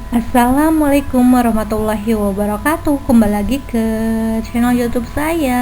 Assalamualaikum warahmatullahi wabarakatuh. Kembali lagi ke channel YouTube saya.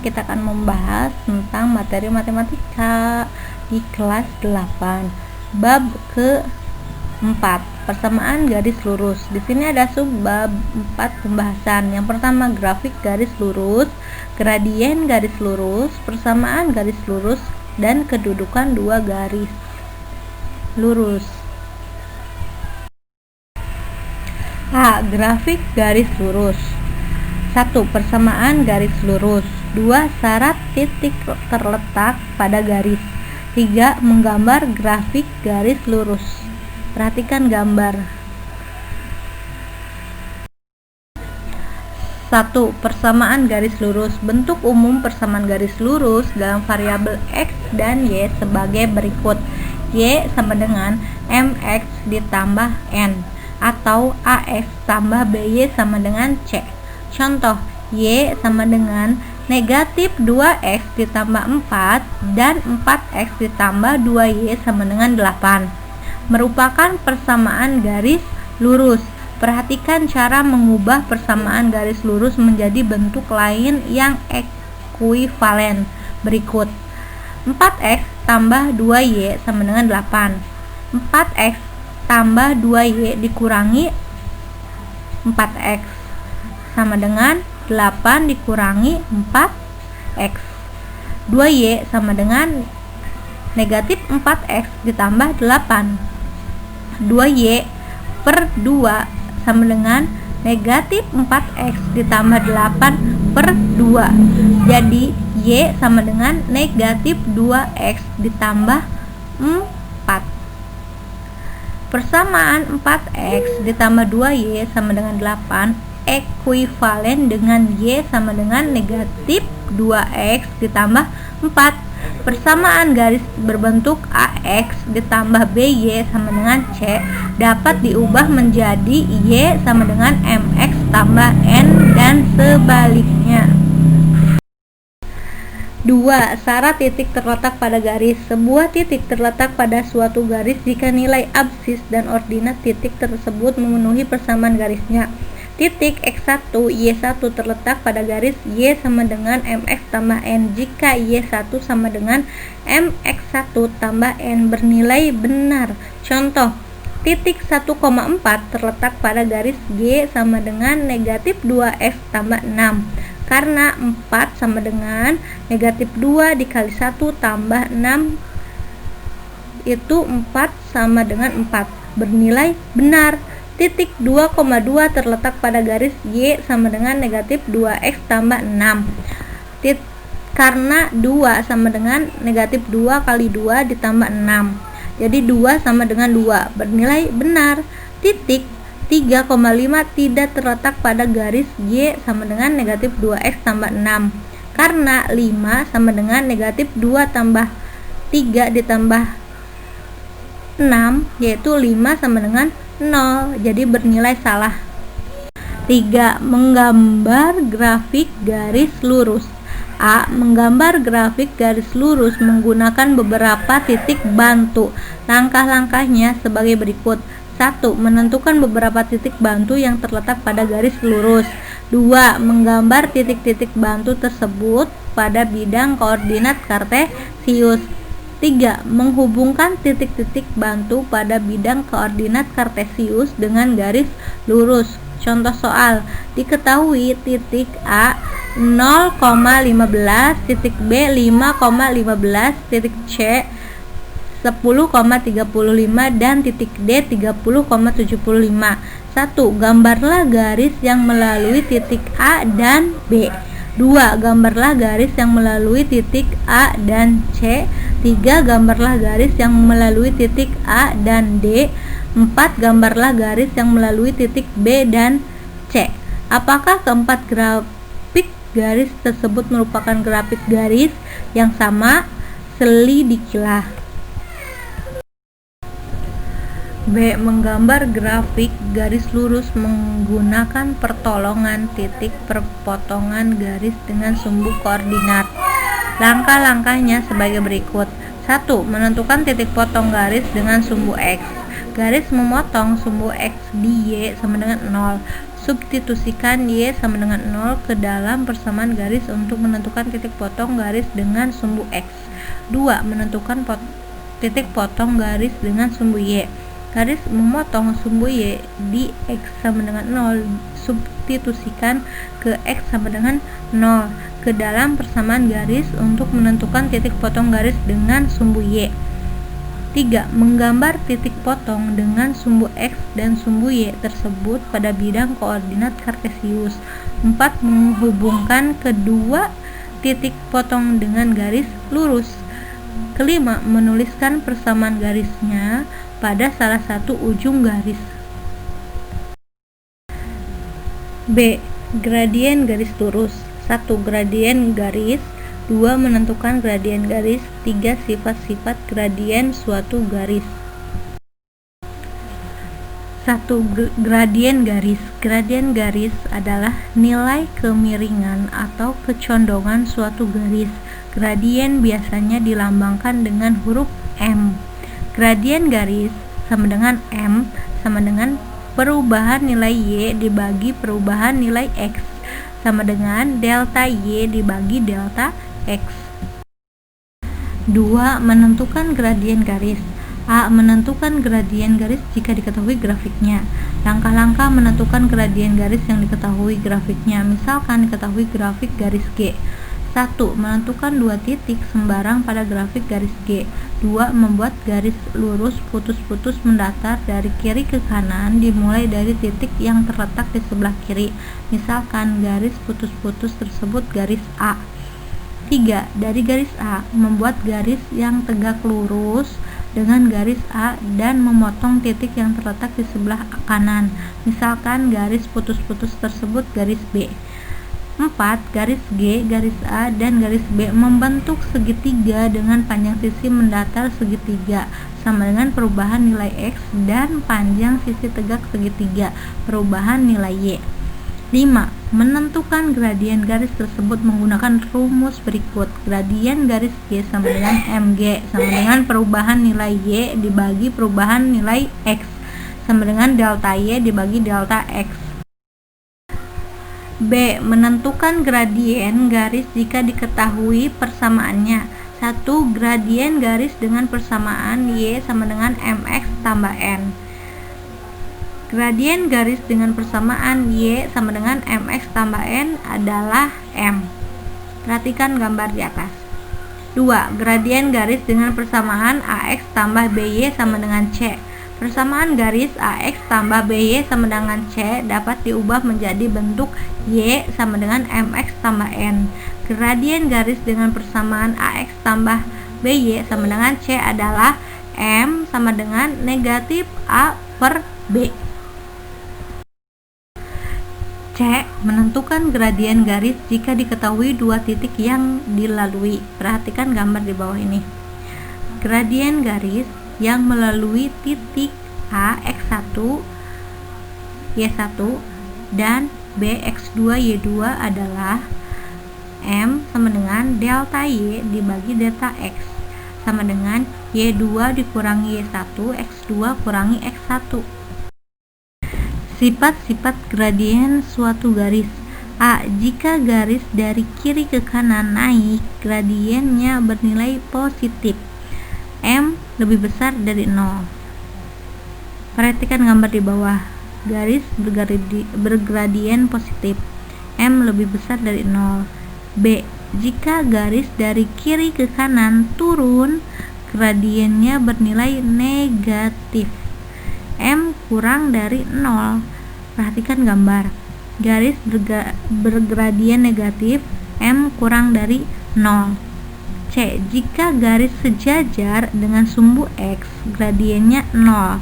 Kita akan membahas tentang materi matematika di kelas 8, bab ke-4, persamaan garis lurus. Di sini ada subbab 4 pembahasan. Yang pertama, grafik garis lurus, gradien garis lurus, persamaan garis lurus, dan kedudukan dua garis lurus. A. Grafik garis lurus. 1. Persamaan garis lurus. 2. Syarat titik terletak pada garis. 3. Menggambar grafik garis lurus. Perhatikan gambar. 1. Persamaan garis lurus. Bentuk umum persamaan garis lurus dalam variabel X dan Y sebagai berikut. Y sama dengan MX ditambah N, atau AX tambah BY sama dengan C. Contoh, Y sama dengan negatif 2X ditambah 4 dan 4X ditambah 2Y sama dengan 8. Merupakan persamaan garis lurus. Perhatikan cara mengubah persamaan garis lurus menjadi bentuk lain yang ekuivalen berikut. 4X tambah 2Y sama dengan 8. 4X tambah 2Y dikurangi 4X sama dengan 8 dikurangi 4X. 2Y sama dengan negatif 4X ditambah 8. 2Y per 2 sama dengan negatif 4X ditambah 8 per 2. Jadi Y sama dengan negatif 2X ditambah 4. Persamaan 4X ditambah 2Y sama dengan 8 ekuivalen dengan Y sama dengan negatif 2X ditambah 4. Persamaan garis berbentuk AX ditambah BY sama dengan C dapat diubah menjadi Y sama dengan MX tambah N dan sebaliknya. 2. Syarat titik terletak pada garis. Sebuah titik terletak pada suatu garis jika nilai absis dan ordinat titik tersebut memenuhi persamaan garisnya. Titik X1, Y1 terletak pada garis Y sama dengan MX tambah N jika Y1 sama dengan MX1 tambah N bernilai benar. Contoh, titik 1,4 terletak pada garis Y sama dengan negatif 2X tambah 6. Karena 4 sama dengan negatif 2 dikali 1 tambah 6, itu 4 sama dengan 4, bernilai benar. Titik 2,2 terletak pada garis Y sama dengan negatif 2X tambah 6. Karena 2 sama dengan negatif 2 kali 2 ditambah 6, jadi 2 sama dengan 2, bernilai benar. Titik 3,5 tidak terletak pada garis Y sama dengan negatif 2X tambah 6. Karena 5 sama dengan negatif 2 tambah 3 ditambah 6, yaitu 5 sama dengan 0, jadi bernilai salah. 3. Menggambar grafik garis lurus. A. Menggambar grafik garis lurus menggunakan beberapa titik bantu. Langkah-langkahnya sebagai berikut. 1. Menentukan beberapa titik bantu yang terletak pada garis lurus. 2. Menggambar titik-titik bantu tersebut pada bidang koordinat kartesius. 3. Menghubungkan titik-titik bantu pada bidang koordinat kartesius dengan garis lurus. Contoh soal, diketahui titik A 0,15, titik B 5,15, titik C 10,35 dan titik D 30,75. 1. Gambarlah garis yang melalui titik A dan B. 2. Gambarlah garis yang melalui titik A dan C. 3. Gambarlah garis yang melalui titik A dan D. 4. Gambarlah garis yang melalui titik B dan C. Apakah keempat grafik garis tersebut merupakan grafik garis yang sama? Selidikilah. B. Menggambar grafik garis lurus menggunakan pertolongan titik perpotongan garis dengan sumbu koordinat. Langkah-langkahnya sebagai berikut. 1. Menentukan titik potong garis dengan sumbu X. Garis memotong sumbu X di Y sama dengan 0. Substitusikan Y sama dengan 0 ke dalam persamaan garis untuk menentukan titik potong garis dengan sumbu X. 2. Menentukan titik potong garis dengan sumbu Y. Garis memotong sumbu Y di X sama dengan 0 substitusikan ke X sama dengan 0 ke dalam persamaan garis untuk menentukan titik potong garis dengan sumbu Y. 3. Menggambar titik potong dengan sumbu X dan sumbu Y tersebut pada bidang koordinat kartesius. 4. Menghubungkan kedua titik potong dengan garis lurus. Kelima, menuliskan persamaan garisnya pada salah satu ujung garis. B. Gradien garis lurus. 1. Gradien garis. 2. Menentukan gradien garis. 3. Sifat-sifat gradien suatu garis. 1. Gradien garis. Gradien garis adalah nilai kemiringan atau kecondongan suatu garis. Gradien biasanya dilambangkan dengan huruf M. Gradien garis sama dengan M sama dengan perubahan nilai Y dibagi perubahan nilai X sama dengan delta Y dibagi delta X. 2. Menentukan gradien garis. A. Menentukan gradien garis jika diketahui grafiknya. Langkah-langkah menentukan gradien garis yang diketahui grafiknya. Misalkan diketahui grafik garis G. 1. Menentukan dua titik sembarang pada grafik garis G. 2. Membuat garis lurus putus-putus mendatar dari kiri ke kanan dimulai dari titik yang terletak di sebelah kiri. Misalkan garis putus-putus tersebut garis A. 3. Dari garis A, membuat garis yang tegak lurus dengan garis A dan memotong titik yang terletak di sebelah kanan. Misalkan garis putus-putus tersebut garis B. 4. Garis G, garis A, dan garis B membentuk segitiga dengan panjang sisi mendatar segitiga sama dengan perubahan nilai X dan panjang sisi tegak segitiga perubahan nilai Y. 5. Menentukan gradien garis tersebut menggunakan rumus berikut. Gradien garis G sama dengan MG sama dengan perubahan nilai Y dibagi perubahan nilai X sama dengan delta Y dibagi delta X. B. Menentukan gradien garis jika diketahui persamaannya. 1. Gradien garis dengan persamaan Y sama dengan MX tambah N. Gradien garis dengan persamaan Y sama dengan MX tambah N adalah M. Perhatikan gambar di atas. 2. Gradien garis dengan persamaan AX tambah BY sama dengan C. Persamaan garis AX tambah BY sama dengan C dapat diubah menjadi bentuk Y sama dengan MX tambah N. Gradien garis dengan persamaan AX tambah BY sama dengan C adalah M sama dengan negatif A per B. C. Menentukan gradien garis jika diketahui dua titik yang dilalui. Perhatikan gambar di bawah ini. Gradien garis yang melalui titik A X1 Y1 dan B X2 Y2 adalah M sama dengan delta Y dibagi delta X sama dengan Y2 dikurangi Y1 X2 kurangi X1. Sifat-sifat gradien suatu garis. A. Jika garis dari kiri ke kanan naik, gradiennya bernilai positif. M lebih besar dari 0. Perhatikan gambar di bawah. Garis bergradien positif. M lebih besar dari 0. B. Jika garis dari kiri ke kanan turun, gradiennya bernilai negatif. M kurang dari 0. Perhatikan gambar. Garis bergradien negatif, M kurang dari 0. C. Jika garis sejajar dengan sumbu X, gradiennya 0.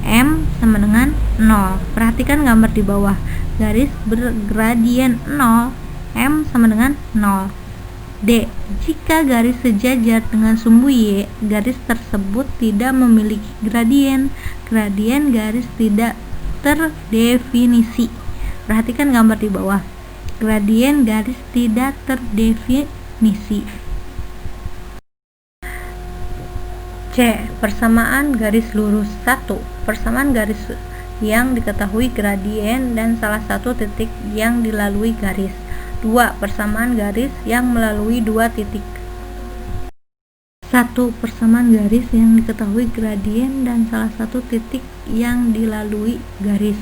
M sama dengan 0. Perhatikan gambar di bawah. Garis bergradien 0, M sama dengan 0. D. Jika garis sejajar dengan sumbu Y, garis tersebut tidak memiliki gradien. Gradien garis tidak terdefinisi. Perhatikan gambar di bawah. Gradien garis tidak terdefinisi. C. Persamaan garis lurus. 1. persamaan garis yang diketahui gradien dan salah satu titik yang dilalui garis. 2. Persamaan garis yang melalui dua titik. 1. Persamaan garis yang diketahui gradien dan salah satu titik yang dilalui garis.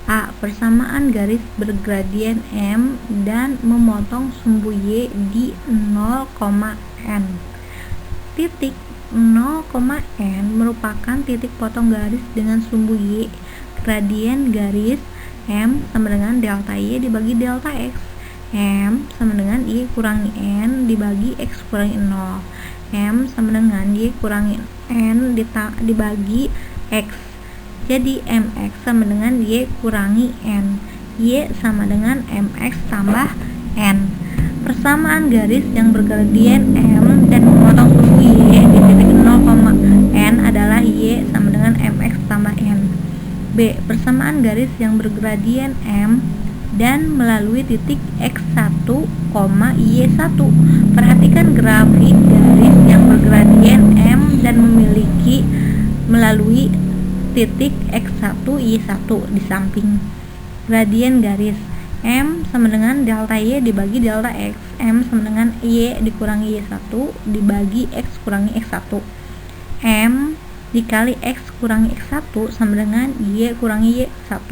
A. Persamaan garis bergradien M dan memotong sumbu Y di 0,n. Titik 0,n merupakan titik potong garis dengan sumbu Y. Gradien garis M sama dengan delta Y dibagi delta X. M sama dengan Y kurangi N dibagi X kurangi 0. M sama dengan Y kurangi N dibagi X. Jadi MX sama dengan Y kurangi N. Y sama dengan MX tambah N. Persamaan garis yang bergradien M dan memotong sumbu Y di titik 0,n adalah Y sama dengan MX tambah N. B. Persamaan garis yang bergradien M dan melalui titik X1, Y1. Perhatikan grafik garis yang bergradien M dan melalui titik X1, Y1 di samping. Gradien garis M sama dengan delta Y dibagi delta X. M sama dengan Y dikurangi Y1 dibagi X kurangi X1. M dikali X kurangi X1 sama dengan Y kurangi Y1.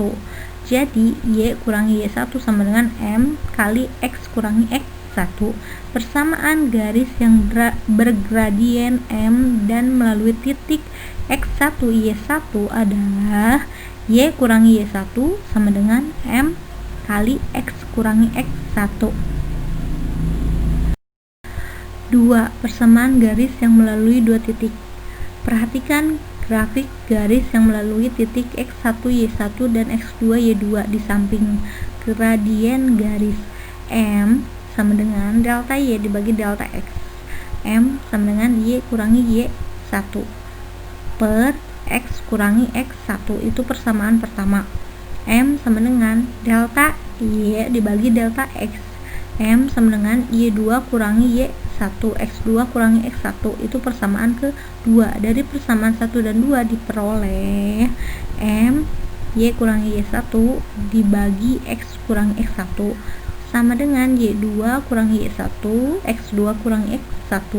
Jadi Y kurangi Y1 sama dengan M kali X kurangi X1. Persamaan garis yang bergradien M dan melalui titik X1 Y1 adalah Y kurangi Y1 sama dengan M kali X kurangi X1. 2. Persamaan garis yang melalui dua titik. Perhatikan grafik garis yang melalui titik X1 Y1 dan X2 Y2 di samping. Gradien garis M sama dengan delta Y dibagi delta X. M sama dengan Y kurangi Y1 per X kurangi X1. Itu persamaan pertama. M sama dengan delta Y dibagi delta X. M sama dengan Y2 kurangi Y1 X2 kurangi X1. Itu persamaan kedua. Dari persamaan 1 dan 2 diperoleh M Y kurangi Y1 dibagi X kurangi X1 sama dengan Y2 kurangi Y1 X2 kurangi X1.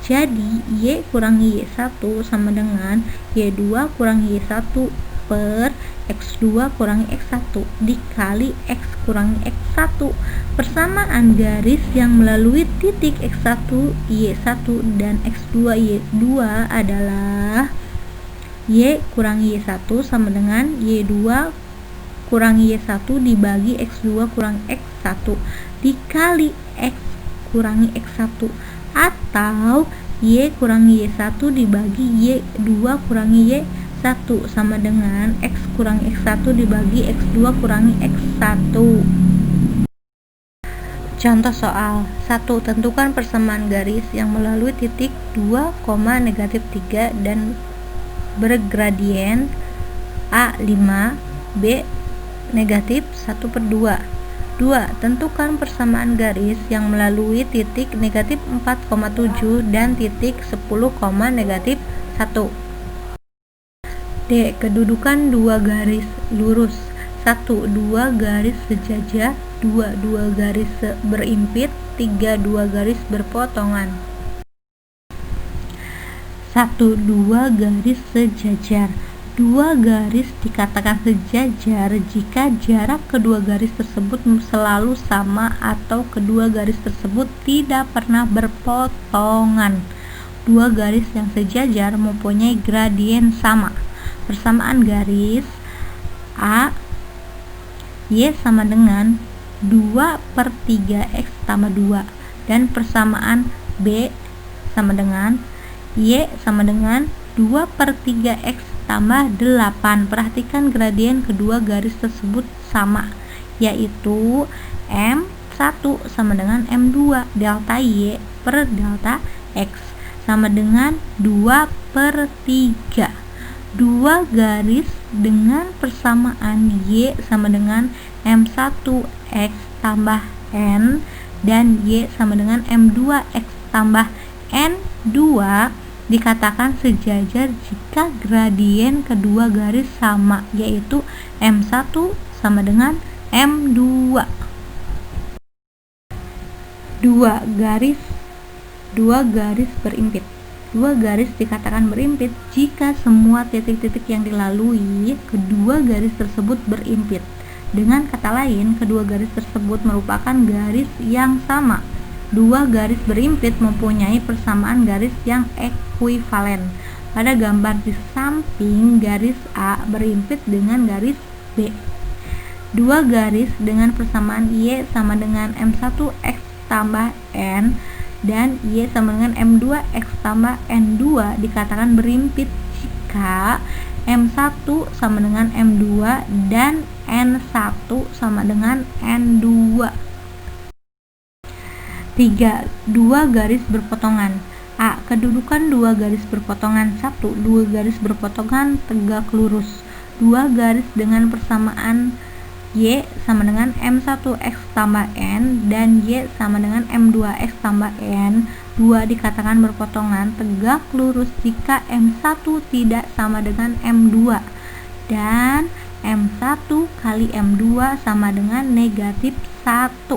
Jadi Y kurangi Y1 sama dengan Y2 kurangi Y1 per X2 kurangi X1 dikali X kurangi X1. Persamaan garis yang melalui titik X1 Y1 dan X2 Y2 adalah Y kurangi Y1 sama dengan Y2 kurangi Y1 dibagi X2 kurangi X1 dikali X kurangi X1, atau Y kurangi Y1 dibagi Y2 kurangi Y1 sama dengan X kurangi X1 dibagi X2 kurangi X1. Contoh soal 1. Tentukan persamaan garis yang melalui titik 2, -3 dan bergradien A5, B -1/2. 2. Tentukan persamaan garis yang melalui titik -4,7 dan titik 10,-1. D. Kedudukan dua garis lurus. 1. Dua garis sejajar. 2. Dua garis berimpit. 3. Dua garis berpotongan. 1. Dua garis sejajar. Dua garis dikatakan sejajar jika jarak kedua garis tersebut selalu sama atau kedua garis tersebut tidak pernah berpotongan. Dua garis yang sejajar mempunyai gradien sama. Persamaan garis A Y sama dengan 2/3 X tambah 2 dan persamaan B sama dengan Y sama dengan 2/3 X tambah 8. Perhatikan gradien kedua garis tersebut sama, yaitu M1 sama dengan M2 delta Y per delta X sama dengan 2/3. Dua garis dengan persamaan Y sama dengan M1 X tambah N dan Y sama dengan M2 X tambah N2 dikatakan sejajar jika gradien kedua garis sama, yaitu M1 sama dengan M2. Dua garis berimpit. Dua garis dikatakan berimpit jika semua titik-titik yang dilalui kedua garis tersebut berimpit. Dengan kata lain, kedua garis tersebut merupakan garis yang sama. Dua garis berimpit mempunyai persamaan garis yang ekuivalen. Pada gambar di samping, garis A berimpit dengan garis B. Dua garis dengan persamaan Y sama dengan M1 X tambah N dan Y sama dengan M2 X tambah N2 dikatakan berimpit jika M1 sama dengan M2 dan N1 sama dengan N2. 3. Dua garis berpotongan. A. Kedudukan dua garis berpotongan. 1. Dua garis berpotongan tegak lurus. Dua garis dengan persamaan Y sama dengan M1 X tambah N dan Y sama dengan M2 X tambah N. 2 dikatakan berpotongan tegak lurus jika M1 tidak sama dengan M2 dan M1 kali M2 sama dengan negatif 1.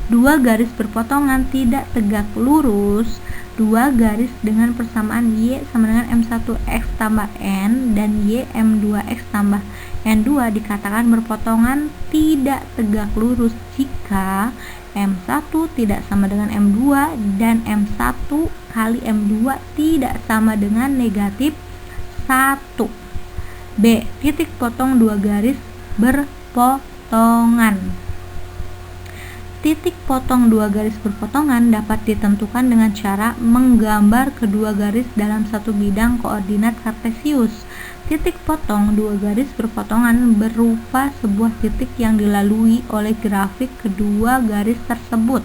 Dua garis berpotongan tidak tegak lurus. Dua garis dengan persamaan Y sama dengan M1 X tambah N dan Y M2 X tambah N2 dikatakan berpotongan tidak tegak lurus jika M1 tidak sama dengan M2 dan M1 kali M2 tidak sama dengan negatif 1. B. Titik potong dua garis berpotongan. Titik potong dua garis berpotongan dapat ditentukan dengan cara menggambar kedua garis dalam satu bidang koordinat kartesius. Titik potong dua garis berpotongan berupa sebuah titik yang dilalui oleh grafik kedua garis tersebut.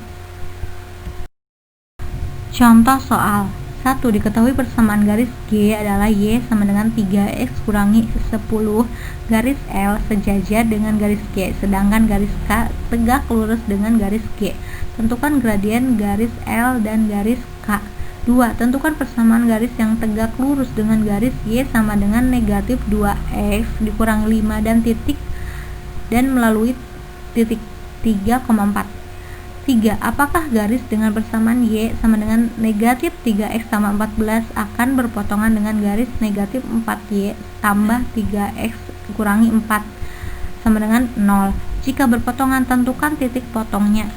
Contoh soal 1. Diketahui persamaan garis G adalah Y sama dengan 3X kurangi 10 garis L sejajar dengan garis G, sedangkan garis K tegak lurus dengan garis G. Tentukan gradien garis L dan garis K. 2. Tentukan persamaan garis yang tegak lurus dengan garis Y sama dengan negatif 2X dikurangi 5 dan titik dan melalui titik 3,4. 3. Apakah garis dengan persamaan Y sama dengan negatif 3X tambah 14 akan berpotongan dengan garis negatif 4Y tambah 3X kurangi 4 sama dengan 0? Jika berpotongan, tentukan titik potongnya.